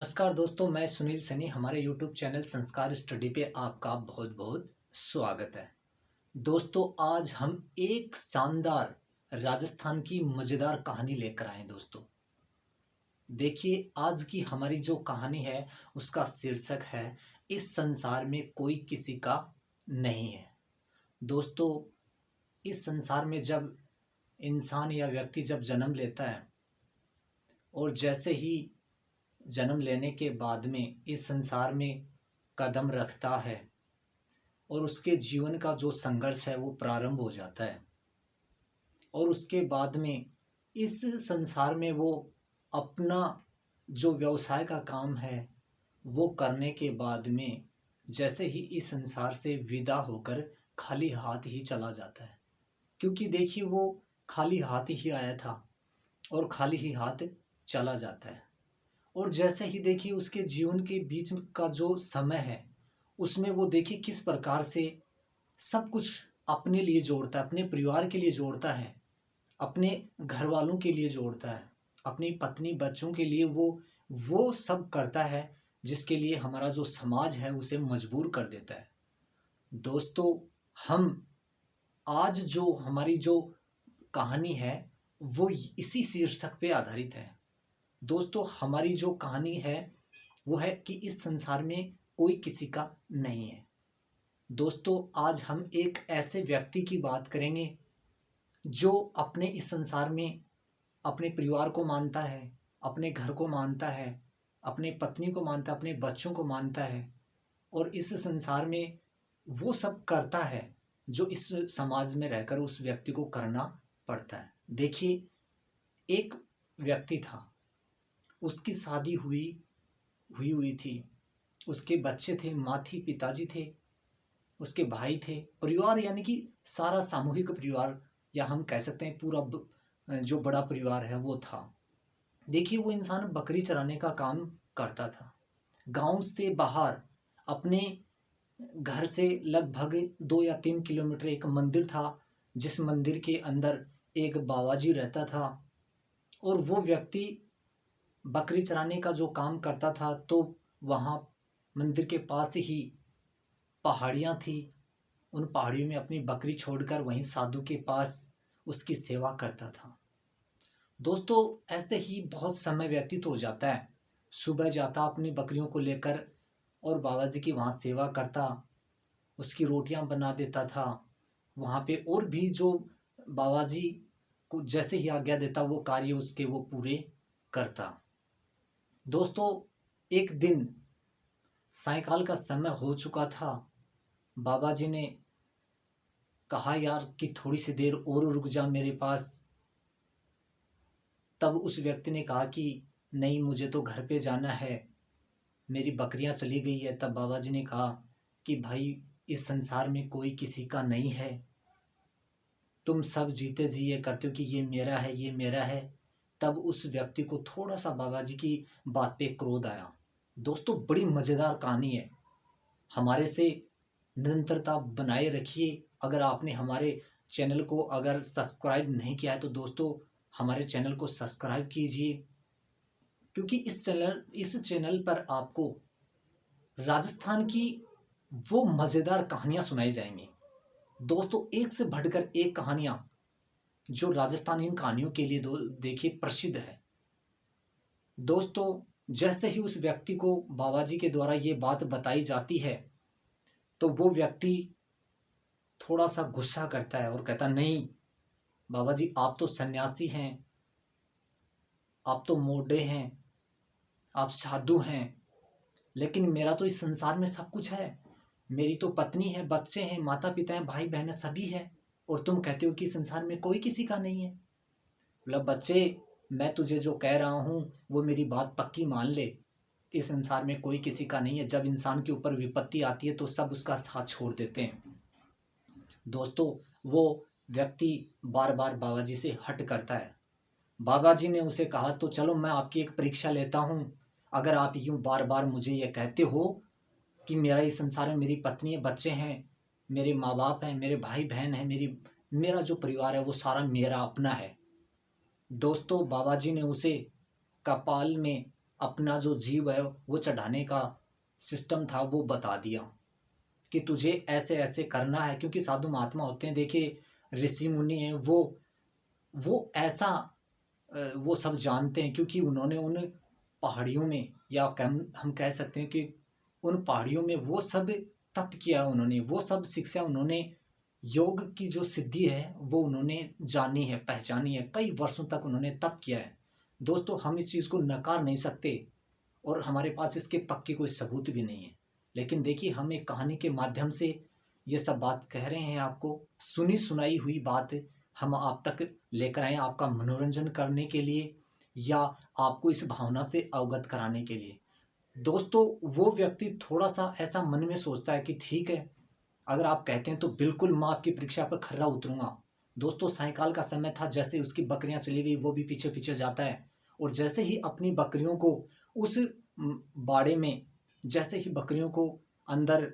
नमस्कार दोस्तों, मैं सुनील सैनी। हमारे YouTube चैनल संस्कार स्टडी पे आपका बहुत बहुत स्वागत है। दोस्तों, आज हम एक शानदार राजस्थान की मज़ेदार कहानी लेकर आए हैं। दोस्तों देखिए, आज की हमारी जो कहानी है उसका शीर्षक है इस संसार में कोई किसी का नहीं है। दोस्तों, इस संसार में जब इंसान या व्यक्ति जब जन्म लेता है और जैसे ही जन्म लेने के बाद में इस संसार में कदम रखता है और उसके जीवन का जो संघर्ष है वो प्रारंभ हो जाता है। और उसके बाद में इस संसार में वो अपना जो व्यवसाय का काम है वो करने के बाद में जैसे ही इस संसार से विदा होकर खाली हाथ ही चला जाता है। क्योंकि देखिए, वो खाली हाथ ही आया था और खाली ही हाथ चला जाता है। और जैसे ही देखिए उसके जीवन के बीच का जो समय है उसमें वो देखिए किस प्रकार से सब कुछ अपने लिए जोड़ता है, अपने परिवार के लिए जोड़ता है, अपने घर वालों के लिए जोड़ता है, अपनी पत्नी बच्चों के लिए वो सब करता है जिसके लिए हमारा जो समाज है उसे मजबूर कर देता है। दोस्तों, हम आज जो हमारी जो कहानी है वो इसी शीर्षक पे आधारित है। दोस्तों, हमारी जो कहानी है वो है कि इस संसार में कोई किसी का नहीं है। दोस्तों, आज हम एक ऐसे व्यक्ति की बात करेंगे जो अपने इस संसार में अपने परिवार को मानता है, अपने घर को मानता है, अपने पत्नी को मानता है, अपने बच्चों को मानता है और इस संसार में वो सब करता है जो इस समाज में रहकर उस व्यक्ति को करना पड़ता है। देखिए, एक व्यक्ति था, उसकी शादी हुई हुई हुई थी, उसके बच्चे थे, माँ थी, पिताजी थे, उसके भाई थे। परिवार यानी कि सारा सामूहिक परिवार या हम कह सकते हैं पूरा जो बड़ा परिवार है वो था। देखिए, वो इंसान बकरी चराने का काम करता था। गांव से बाहर अपने घर से लगभग 2 या 3 किलोमीटर एक मंदिर था, जिस मंदिर के अंदर एक बाबा जी रहता था। और वो व्यक्ति बकरी चराने का जो काम करता था तो वहाँ मंदिर के पास ही पहाड़ियाँ थी। उन पहाड़ियों में अपनी बकरी छोड़कर वहीं साधु के पास उसकी सेवा करता था। दोस्तों, ऐसे ही बहुत समय व्यतीत हो जाता है। सुबह जाता अपनी बकरियों को लेकर और बाबा जी की वहाँ सेवा करता, उसकी रोटियां बना देता था। वहाँ पे और भी जो बाबा जी को जैसे ही आज्ञा देता वो कार्य उसके वो पूरे करता। दोस्तों, एक दिन सायंकाल का समय हो चुका था। बाबा जी ने कहा, यार कि थोड़ी सी देर और रुक जा मेरे पास। तब उस व्यक्ति ने कहा कि नहीं, मुझे तो घर पे जाना है, मेरी बकरियां चली गई है। तब बाबा जी ने कहा कि भाई, इस संसार में कोई किसी का नहीं है, तुम सब जीते जी ये करते हो कि ये मेरा है, ये मेरा है। तब उस व्यक्ति को थोड़ा सा बाबा जी की बात पे क्रोध आया। दोस्तों, बड़ी मज़ेदार कहानी है। हमारे से निरंतरता बनाए रखिए। अगर आपने हमारे चैनल को अगर सब्सक्राइब नहीं किया है तो दोस्तों हमारे चैनल को सब्सक्राइब कीजिए, क्योंकि इस चैनल पर आपको राजस्थान की वो मज़ेदार कहानियाँ सुनाई जाएंगी। दोस्तों, एक से बढ़कर एक कहानियाँ जो राजस्थान इन कहानियों के लिए देखिए प्रसिद्ध है। दोस्तों, जैसे ही उस व्यक्ति को बाबा जी के द्वारा ये बात बताई जाती है तो वो व्यक्ति थोड़ा सा गुस्सा करता है और कहता, नहीं बाबा जी, आप तो सन्यासी हैं, आप तो मोढे हैं, आप साधु हैं, लेकिन मेरा तो इस संसार में सब कुछ है। मेरी तो पत्नी है, बच्चे हैं, माता पिता हैं, भाई बहन है, सभी है। और तुम कहते हो कि संसार में कोई किसी का नहीं है। मतलब बच्चे, मैं तुझे जो कह रहा हूँ वो मेरी बात पक्की मान ले। इस संसार में कोई किसी का नहीं है। जब इंसान के ऊपर विपत्ति आती है तो सब उसका साथ छोड़ देते हैं। दोस्तों, वो व्यक्ति बार बार बाबा जी से हट करता है। बाबा जी ने उसे कहा, तो चलो मैं आपकी एक परीक्षा लेता हूँ। अगर आप यूं बार बार मुझे ये कहते हो कि मेरा इस संसार में मेरी पत्नी है, बच्चे हैं, मेरे माँ बाप हैं, मेरे भाई बहन हैं, मेरा जो परिवार है वो सारा मेरा अपना है। दोस्तों, बाबा जी ने उसे कपाल में अपना जो जीव है वो चढ़ाने का सिस्टम था वो बता दिया कि तुझे ऐसे ऐसे करना है। क्योंकि साधु महात्मा होते हैं, देखिए ऋषि मुनि हैं, वो ऐसा वो सब जानते हैं, क्योंकि उन्होंने उन पहाड़ियों में, या हम कह सकते हैं कि उन पहाड़ियों में वो सब तप किया उन्होंने, वो सब शिक्षा उन्होंने, योग की जो सिद्धि है वो उन्होंने जानी है, पहचानी है, कई वर्षों तक उन्होंने तप किया है। दोस्तों हम इस चीज़ को नकार नहीं सकते, और हमारे पास इसके पक्के कोई सबूत भी नहीं है। लेकिन देखिए हम एक कहानी के माध्यम से ये सब बात कह रहे हैं, आपको सुनी सुनाई हुई बात हम आप तक लेकर आए, आपका मनोरंजन करने के लिए, या आपको इस भावना से अवगत कराने के लिए। दोस्तों वो व्यक्ति थोड़ा सा ऐसा मन में सोचता है कि ठीक है, अगर आप कहते हैं तो बिल्कुल मैं आपकी परीक्षा पर खरा उतरूंगा। दोस्तों सायंकाल का समय था, जैसे उसकी बकरियां चली गई वो भी पीछे पीछे जाता है, और जैसे ही अपनी बकरियों को उस बाड़े में, जैसे ही बकरियों को अंदर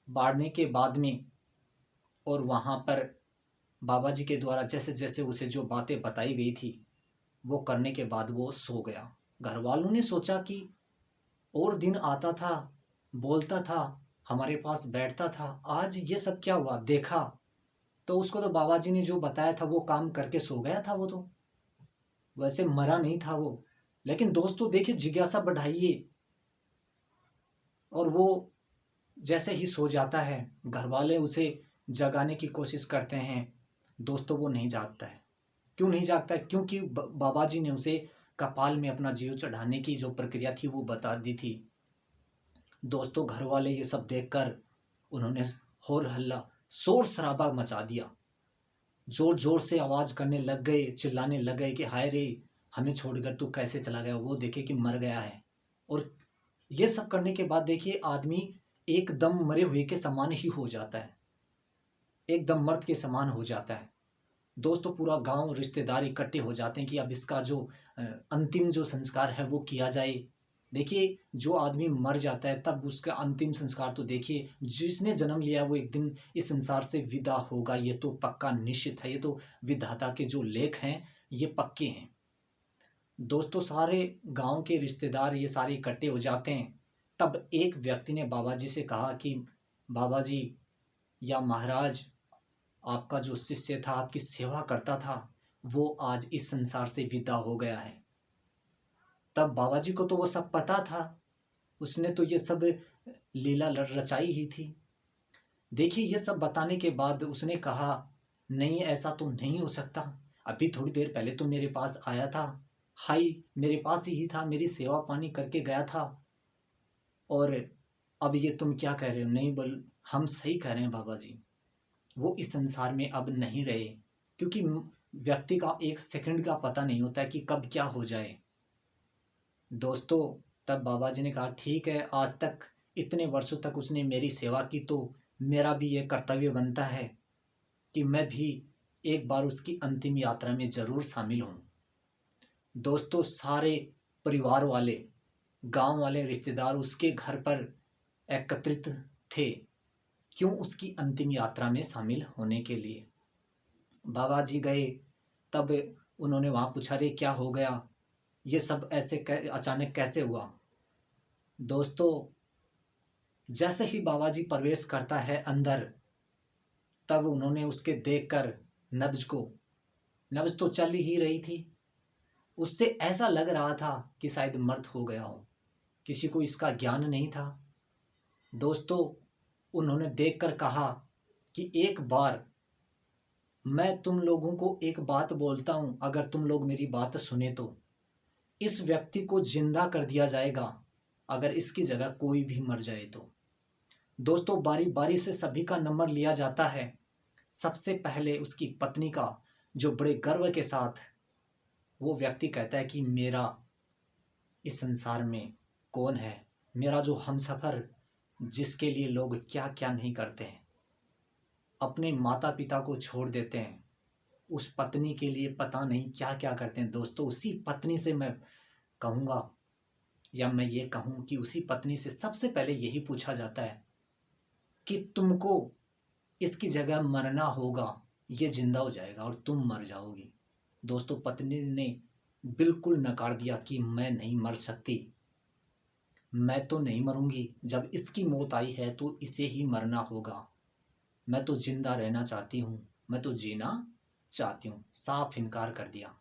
बाड़ने के बाद में, और वहां पर बाबा जी के द्वारा जैसे जैसे उसे जो बातें बताई गई थी वो करने के बाद वो सो गया। घर वालों ने सोचा कि और दिन आता था, बोलता था, हमारे पास बैठता था, आज ये सब क्या हुआ। देखा तो उसको तो बाबा जी ने जो बताया था वो काम करके सो गया था, वो तो वैसे मरा नहीं था वो। लेकिन दोस्तों देखिए जिज्ञासा बढ़ाइए, और वो जैसे ही सो जाता है, घर वाले उसे जगाने की कोशिश करते हैं। दोस्तों वो नहीं जागता है। क्यों नहीं जागता है? क्योंकि बाबा जी ने उसे कपाल में अपना जीव चढ़ाने की जो प्रक्रिया थी वो बता दी थी। दोस्तों घर वाले ये सब देखकर उन्होंने होर हल्ला, शोर शराबा मचा दिया, जोर जोर से आवाज करने लग गए, चिल्लाने लग गए कि हाय रे, हमें छोड़कर तू कैसे चला गया, वो देखे कि मर गया है। और ये सब करने के बाद देखिए आदमी एकदम मरे हुए के समान ही हो जाता है, एकदम मर्द के समान हो जाता है। दोस्तों पूरा गांव रिश्तेदार इकट्ठे हो जाते हैं कि अब इसका जो अंतिम जो संस्कार है वो किया जाए। देखिए जो आदमी मर जाता है तब उसका अंतिम संस्कार तो देखिए, जिसने जन्म लिया वो एक दिन इस संसार से विदा होगा, ये तो पक्का निश्चित है, ये तो विधाता के जो लेख हैं ये पक्के हैं। दोस्तों सारे गांव के रिश्तेदार ये सारे इकट्ठे हो जाते हैं। तब एक व्यक्ति ने बाबा जी से कहा कि बाबा जी या महाराज, आपका जो शिष्य था, आपकी सेवा करता था, वो आज इस संसार से विदा हो गया है। तब बाबा जी को तो वो सब पता था, उसने तो ये सब लीला रचाई ही थी। देखिए ये सब बताने के बाद उसने कहा नहीं ऐसा तो नहीं हो सकता, अभी थोड़ी देर पहले तो मेरे पास आया था, हाई मेरे पास ही था, मेरी सेवा पानी करके गया था, और अब ये तुम क्या कह रहे हो। नहीं बोल, हम सही कह रहे हैं बाबा जी, वो इस संसार में अब नहीं रहे। क्योंकि व्यक्ति का एक सेकंड का पता नहीं होता है कि कब क्या हो जाए। दोस्तों तब बाबा जी ने कहा ठीक है, आज तक इतने वर्षों तक उसने मेरी सेवा की, तो मेरा भी ये कर्तव्य बनता है कि मैं भी एक बार उसकी अंतिम यात्रा में जरूर शामिल हूँ। दोस्तों सारे परिवार वाले, गांव वाले, रिश्तेदार उसके घर पर एकत्रित थे। क्यों? उसकी अंतिम यात्रा में शामिल होने के लिए। बाबा जी गए, तब उन्होंने वहां पूछा रे क्या हो गया, ये सब ऐसे अचानक कैसे हुआ। दोस्तों जैसे ही बाबा जी प्रवेश करता है अंदर, तब उन्होंने उसके देखकर नब्ज को, नब्ज तो चल ही रही थी, उससे ऐसा लग रहा था कि शायद मर्द हो गया हो, किसी को इसका ज्ञान नहीं था। दोस्तों उन्होंने देखकर कहा कि एक बार मैं तुम लोगों को एक बात बोलता हूं, अगर तुम लोग मेरी बात सुने तो इस व्यक्ति को जिंदा कर दिया जाएगा अगर इसकी जगह कोई भी मर जाए तो। दोस्तों बारी बारी से सभी का नंबर लिया जाता है। सबसे पहले उसकी पत्नी का, जो बड़े गर्व के साथ वो व्यक्ति कहता है कि मेरा इस संसार में कौन है, मेरा जो हमसफर, जिसके लिए लोग क्या क्या नहीं करते हैं, अपने माता पिता को छोड़ देते हैं, उस पत्नी के लिए पता नहीं क्या क्या करते हैं। दोस्तों उसी पत्नी से मैं कहूँगा, या मैं ये कहूँ कि उसी पत्नी से सबसे पहले यही पूछा जाता है कि तुमको इसकी जगह मरना होगा, ये जिंदा हो जाएगा और तुम मर जाओगी। दोस्तों पत्नी ने बिल्कुल नकार दिया कि मैं नहीं मर सकती, मैं तो नहीं मरूंगी। जब इसकी मौत आई है तो इसे ही मरना होगा। मैं तो जिंदा रहना चाहती हूँ, मैं तो जीना चाहती हूँ। साफ इनकार कर दिया।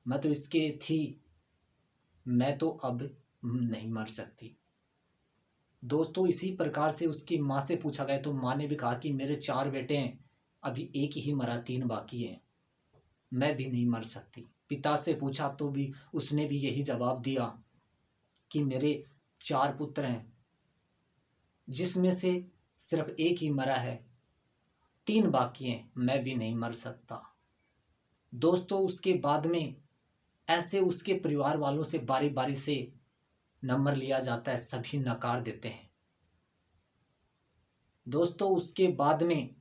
मैं तो इसके थी, मैं तो अब नहीं मर सकती। दोस्तों, इसी प्रकार से उसकी माँ से पूछा गया तो माँ ने भी कहा कि मेरे 4 बेटे हैं, अभी एक ही मरा, 3 बाकी हैं, मैं भी नहीं मर सकती। पिता से पूछा तो भी उसने भी यही जवाब दिया कि मेरे 4 पुत्र हैं, जिसमें से सिर्फ एक ही मरा है, 3 बाकी हैं, मैं भी नहीं मर सकता। दोस्तों, उसके बाद में ऐसे उसके परिवार वालों से बारी बारी से नंबर लिया जाता है, सभी नकार देते हैं। दोस्तों, उसके बाद में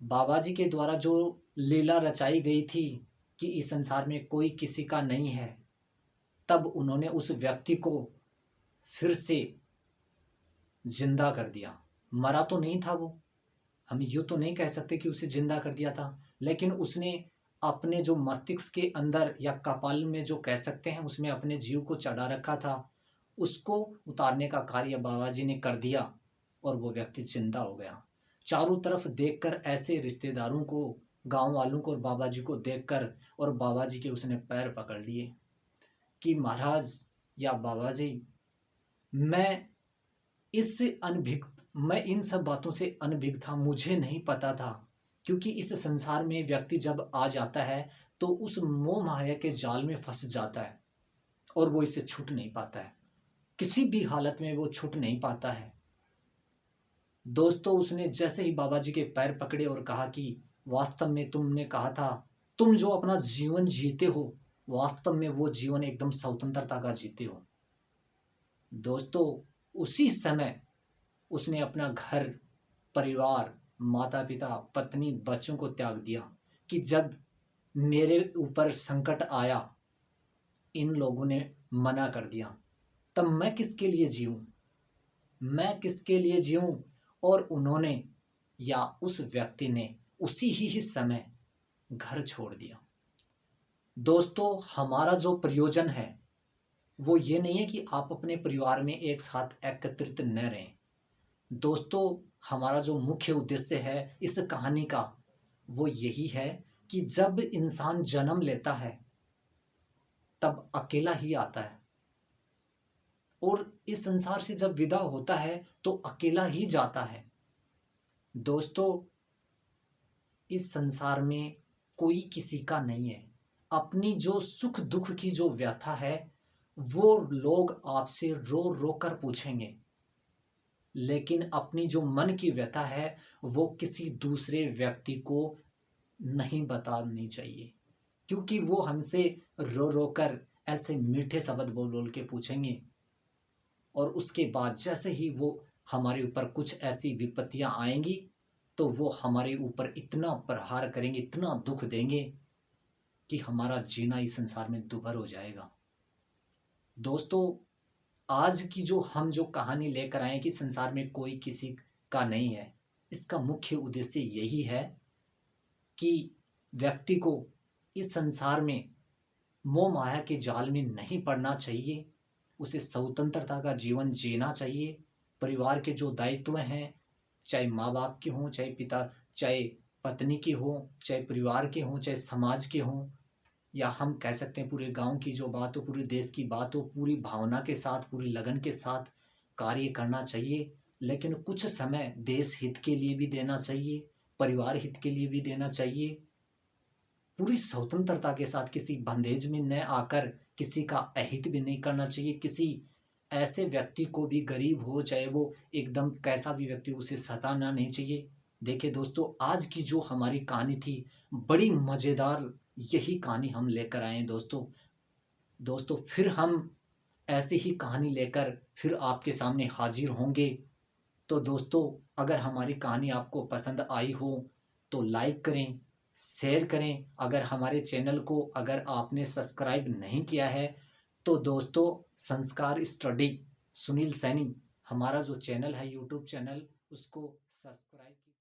बाबा जी के द्वारा जो लीला रचाई गई थी कि इस संसार में कोई किसी का नहीं है, तब उन्होंने उस व्यक्ति को फिर से जिंदा कर दिया। मरा तो नहीं था वो, हम यूँ तो नहीं कह सकते कि उसे जिंदा कर दिया था, लेकिन उसने अपने जो मस्तिष्क के अंदर या कपाल में जो कह सकते हैं उसमें अपने जीव को चढ़ा रखा था, उसको उतारने का कार्य बाबा जी ने कर दिया और वो व्यक्ति जिंदा हो गया। चारों तरफ देखकर ऐसे रिश्तेदारों को, गांव वालों को और बाबा जी को देखकर और बाबा जी के उसने पैर पकड़ लिए कि महाराज या बाबा जी, मैं इस अनभिज्ञ मैं इन सब बातों से अनभिज्ञ था, मुझे नहीं पता था। क्योंकि इस संसार में व्यक्ति जब आ जाता है तो उस मोह माया के जाल में फंस जाता है और वो इससे छूट नहीं पाता है, किसी भी हालत में वो छूट नहीं पाता है। दोस्तों, उसने जैसे ही बाबा जी के पैर पकड़े और कहा कि वास्तव में तुमने कहा था, तुम जो अपना जीवन जीते हो, वास्तव में वो जीवन एकदम स्वतंत्रता का जीते हो। दोस्तों, उसी समय उसने अपना घर, परिवार, माता पिता, पत्नी, बच्चों को त्याग दिया कि जब मेरे ऊपर संकट आया, इन लोगों ने मना कर दिया, तब मैं किसके लिए जीऊं, मैं किसके लिए जीऊं। और उन्होंने या उस व्यक्ति ने उसी ही समय घर छोड़ दिया। दोस्तों, हमारा जो प्रयोजन है वो ये नहीं है कि आप अपने परिवार में एक साथ एकत्रित न रहें। दोस्तों, हमारा जो मुख्य उद्देश्य है इस कहानी का वो यही है कि जब इंसान जन्म लेता है तब अकेला ही आता है और इस संसार से जब विदा होता है तो अकेला ही जाता है। दोस्तों, इस संसार में कोई किसी का नहीं है। अपनी जो सुख दुख की जो व्यथा है वो लोग आपसे रो रो कर पूछेंगे, लेकिन अपनी जो मन की व्यथा है वो किसी दूसरे व्यक्ति को नहीं बतानी चाहिए, क्योंकि वो हमसे रो रो कर ऐसे मीठे शब्द बोल बोल के पूछेंगे और उसके बाद जैसे ही वो हमारे ऊपर कुछ ऐसी विपत्तियां आएंगी तो वो हमारे ऊपर इतना प्रहार करेंगे, इतना दुख देंगे कि हमारा जीना इस संसार में दुभर हो जाएगा। दोस्तों, आज की जो कहानी लेकर आए कि संसार में कोई किसी का नहीं है, इसका मुख्य उद्देश्य यही है कि व्यक्ति को इस संसार में मोह माया के जाल में नहीं पड़ना चाहिए, उसे स्वतंत्रता का जीवन जीना चाहिए। परिवार के जो दायित्व हैं, चाहे माँ बाप के हों, चाहे पिता, चाहे पत्नी के हों, चाहे परिवार के हों, चाहे समाज के हों, या हम कह सकते हैं पूरे गांव की जो बात हो, पूरे देश की बात हो, पूरी भावना के साथ, पूरी लगन के साथ कार्य करना चाहिए। लेकिन कुछ समय देश हित के लिए भी देना चाहिए, परिवार हित के लिए भी देना चाहिए। पूरी स्वतंत्रता के साथ किसी बंधेज में न आकर किसी का अहित भी नहीं करना चाहिए। किसी ऐसे व्यक्ति को भी, गरीब हो चाहे वो एकदम कैसा भी व्यक्ति, उसे सताना नहीं चाहिए। देखिए दोस्तों, आज की जो हमारी कहानी थी बड़ी मज़ेदार, यही कहानी हम लेकर आए हैं दोस्तों। दोस्तों, फिर हम ऐसी ही कहानी लेकर फिर आपके सामने हाजिर होंगे। तो दोस्तों, अगर हमारी कहानी आपको पसंद आई हो तो लाइक करें, शेयर करें। अगर हमारे चैनल को अगर आपने सब्सक्राइब नहीं किया है तो दोस्तों, संस्कार स्टडी सुनील सैनी हमारा जो चैनल है यूट्यूब चैनल, उसको सब्सक्राइब